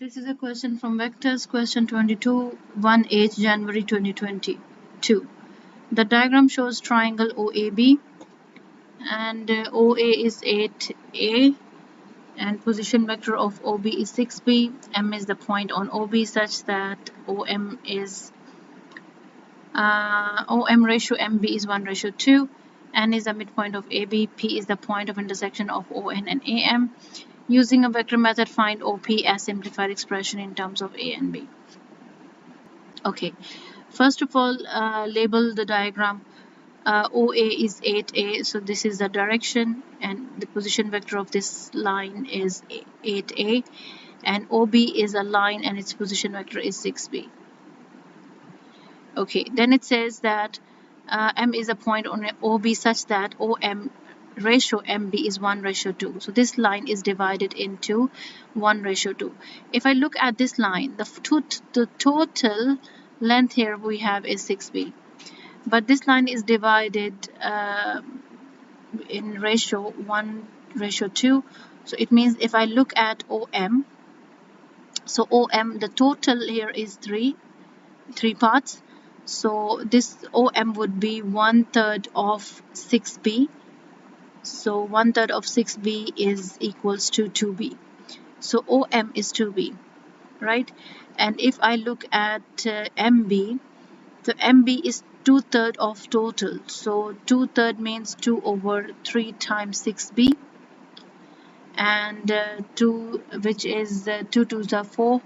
This is a question from Vectors, question 22, 1/8 January 2022. The diagram shows triangle OAB, and OA is 8A, and position vector of OB is 6B. M is the point on OB such that OM ratio MB is 1:2. N is the midpoint of AB. P is the point of intersection of ON and AM. Using a vector method, find OP as simplified expression in terms of A and B. Okay, first of all, label the diagram. OA is 8A, so this is the direction, and the position vector of this line is 8A, and OB is a line and its position vector is 6B. Okay, then it says that M is a point on OB such that OM ratio MB is 1:2. So this line is divided into 1:2. If I look at this line, the total length here we have is 6B, but this line is divided in ratio 1:2. So it means if I look at OM, so OM, the total here is three parts. So this OM would be 1/3 of 6B. So 1/3 of 6B is equals to 2B. So OM is 2B, right? And if I look at MB, so MB is 2/3 of total. So 2/3 means 2/3 times 6B, and 2, which is 2 2s are 4,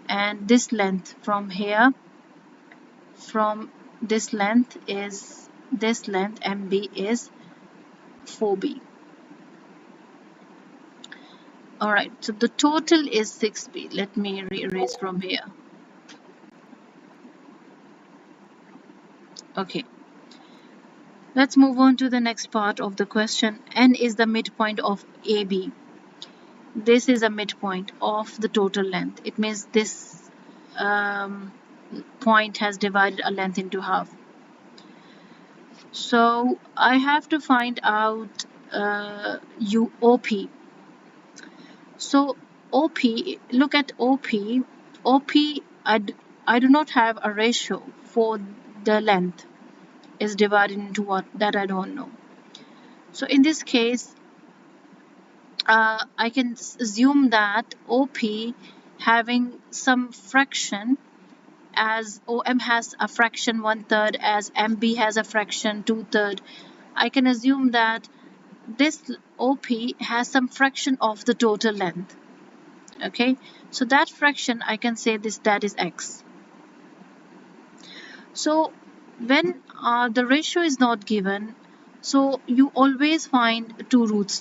and this length from here, from this length MB is 4B. Alright, so the total is 6B. Let me erase from here. Okay, let's move on to the next part of the question. N is the midpoint of AB. This is a midpoint of the total length. It means this point has divided a length into half. So I have to find out OP. So OP, look at OP. OP, I do not have a ratio for the length is divided into what, that I don't know. So in this case, I can assume that OP having some fraction, as OM has a fraction 1/3, as MB has a fraction 2/3. I can assume that this OP has some fraction of the total length. Okay, so that fraction, I can say that is X. So when the ratio is not given, so you always find two roots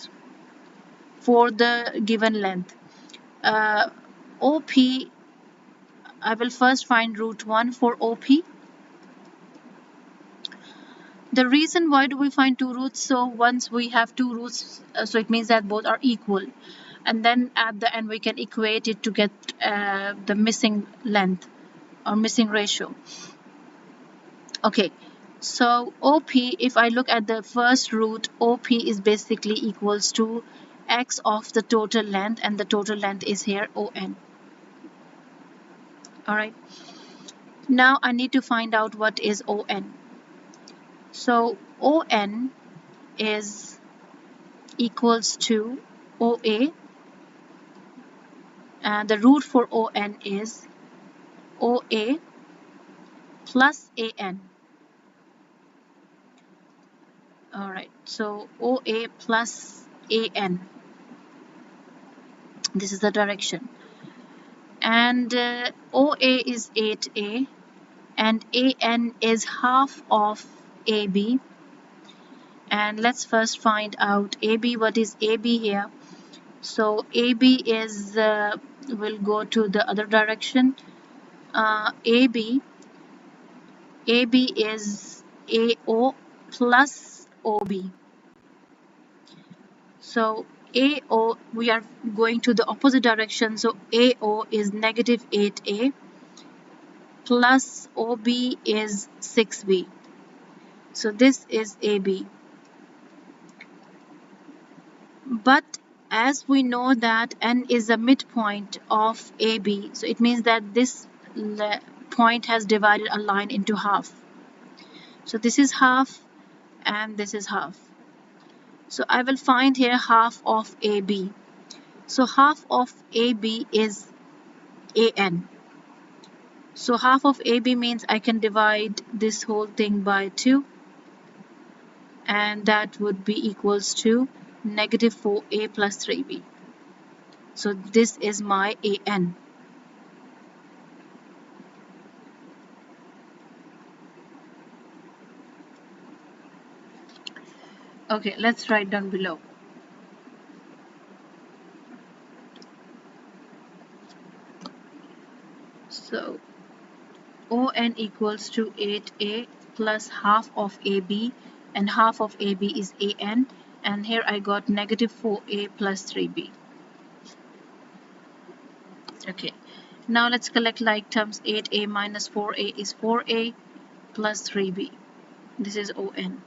for the given length. OP, I will first find root 1 for OP. The reason why do we find two roots, so once we have two roots, so it means that both are equal, and then at the end we can equate it to get the missing length or missing ratio. Okay, so OP, if I look at the first root, OP is basically equals to X of the total length, and the total length is here ON. Alright, now I need to find out what is ON. So ON is equals to OA, and the root for ON is OA plus AN. Alright, so OA plus AN. This is the direction. And OA is 8A, and AN is half of AB. And let's first find out AB. What is AB here? So AB is, will go to the other direction. AB is AO plus OB. So AO, we are going to the opposite direction, so AO is negative 8A plus OB is 6B. So this is AB. But as we know that n is the midpoint of AB, so it means that this point has divided a line into half. So this is half and this is half. So I will find here half of AB. So half of AB is AN. So half of AB means I can divide this whole thing by 2, and that would be equals to negative 4A plus 3B. So this is my AN. Okay, let's write down below. So ON equals to 8A plus half of AB, and half of AB is AN, and here I got negative 4A plus 3B. Okay, now let's collect like terms. 8A minus 4A is 4A plus 3B. This is ON.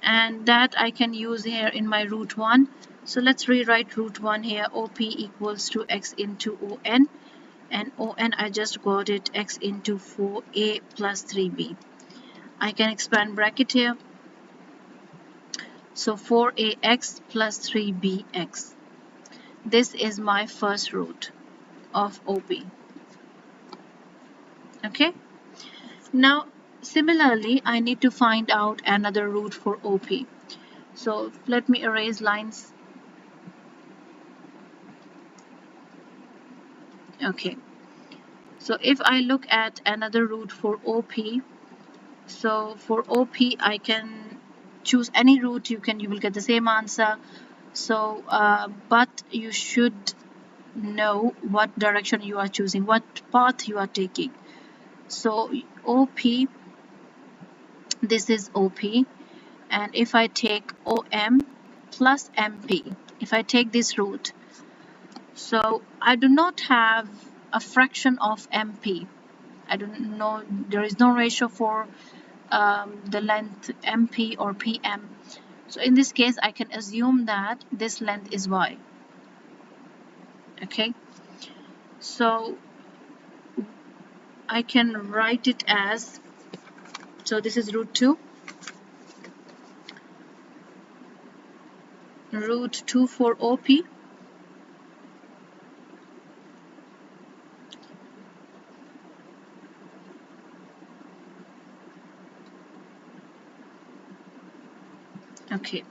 And that I can use here in my root 1. So let's rewrite root 1 here. OP equals to x into ON, and ON I just got it x into 4A plus 3B. I can expand bracket here. So 4AX plus 3BX. This is my first root of OP. Okay. Now similarly I need to find out another root for OP. So let me erase lines. Okay. So if I look at another root for OP, so for OP I can choose any root. You will get the same answer. So but you should know what direction you are choosing, what path you are taking. So OP, this is OP, and if I take OM plus MP, if I take this root, so I do not have a fraction of MP. I don't know, there is no ratio for the length MP or PM. So in this case I can assume that this length is Y. Okay, so I can write it as, so this is root 2, root 2 for OP, okay,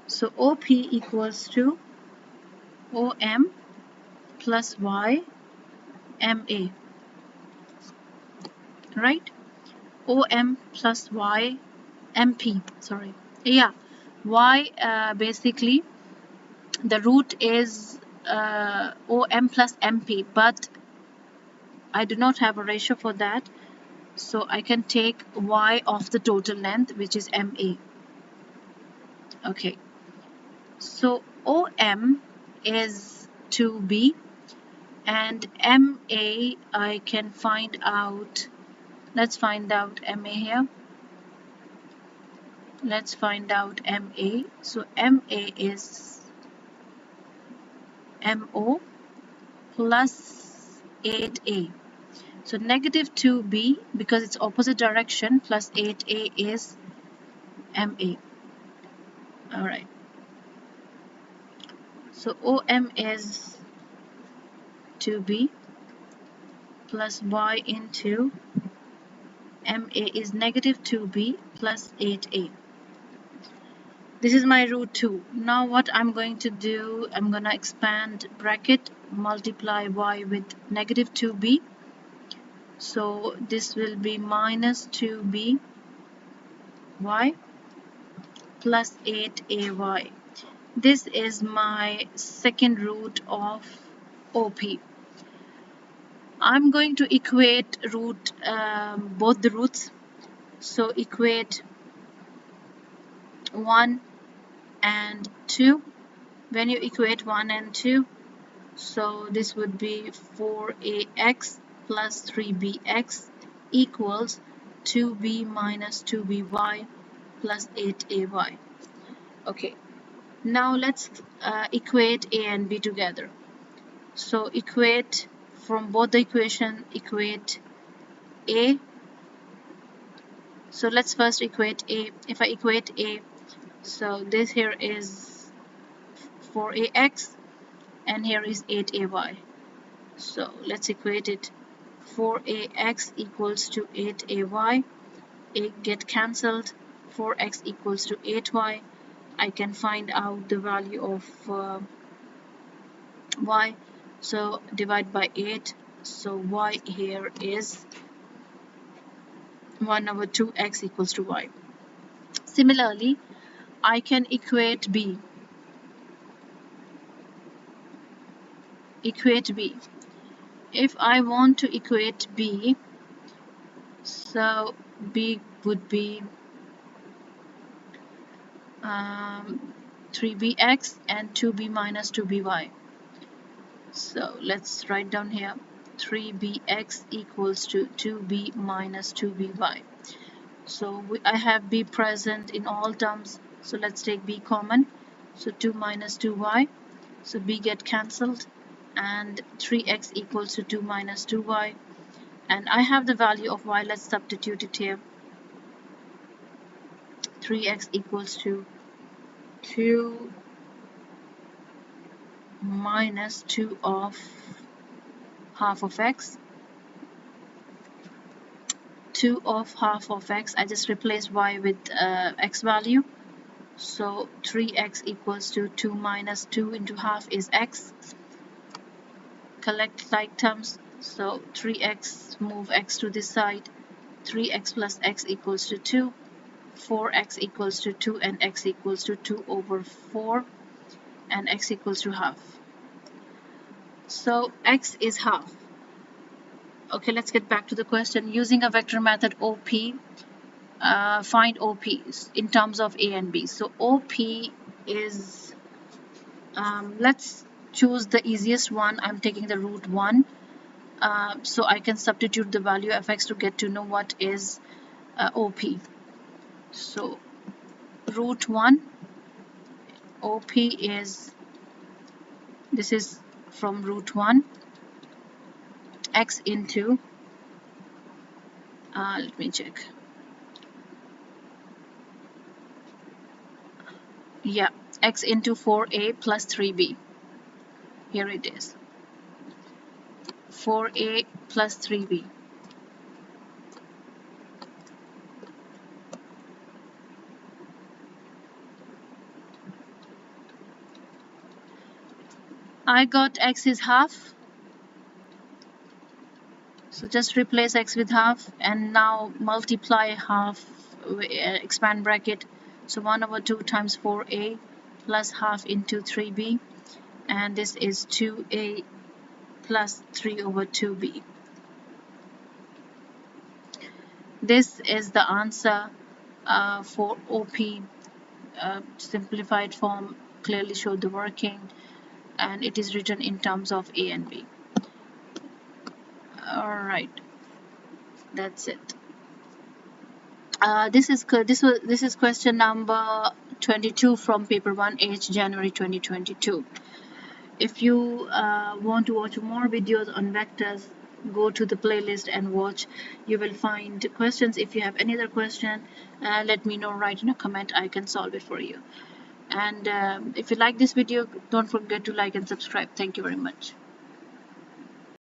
so OP equals to OM plus Y MA, right? OM plus Y MP, sorry, yeah, Y basically the root is OM plus MP, but I do not have a ratio for that, so I can take Y of the total length, which is MA. Okay, so OM is 2B, and MA I can find out. Let's find out MA here. Let's find out MA. So MA is MO plus 8A. So negative 2B, because it's opposite direction, plus 8A is MA. Alright. So OM is 2B plus Y into MA is negative 2B plus 8A. This is my root 2. Now what I'm going to do, I'm going to expand bracket, multiply Y with negative 2B. So this will be minus 2B Y plus 8AY. This is my second root of OP. I'm going to equate both the roots. So equate 1 and 2. When you equate 1 and 2, so this would be 4AX plus 3BX equals 2B minus 2BY plus 8AY. Okay, Now let's equate A and B together. So equate from both the equation, equate A. So let's first equate A. If I equate A, so this here is 4ax and here is 8ay. So let's equate it. 4ax equals to 8ay. A get cancelled. 4x equals to 8y. I can find out the value of y. So divide by 8. So y here is 1/2x equals to y. Similarly, I can equate b. Equate b. If I want to equate b, so b would be 3bx and 2b minus 2by. So let's write down here 3bx equals to 2b minus 2by. So I have b present in all terms, so let's take b common. So 2 minus 2y, so b get cancelled, and 3x equals to 2 minus 2y, and I have the value of y. Let's substitute it here. 3x equals to 2 minus 2 of half of x. 2 of half of x, I just replace y with x value. So 3x equals to 2 minus 2 into half is x. Collect like terms, so 3x, move x to this side. 3x plus x equals to 2. 4x equals to 2 and x equals to 2 over 4 and x equals to half. So x is half. Okay, let's get back to the question. Using a vector method OP, find OP in terms of A and B. So OP is, let's choose the easiest one. I'm taking the root 1. So I can substitute the value of x to get to know what is OP. So root 1, OP is, this is from root 1, x into, let me check. Yeah, x into 4a plus 3b. Here it is. 4a plus 3b. I got x is half. So just replace x with half and now multiply half, expand bracket. So 1/2 times 4a plus half into 3b. And this is 2a plus 3/2b. This is the answer for OP. Simplified form clearly showed the working, and it is written in terms of A and B. Alright, that's it. This is question number 22 from paper 1H, January 2022. If you want to watch more videos on vectors, go to the playlist and watch. You will find questions. If you have any other question, let me know, write in a comment. I can solve it for you. And if you like this video, don't forget to like and subscribe. Thank you very much.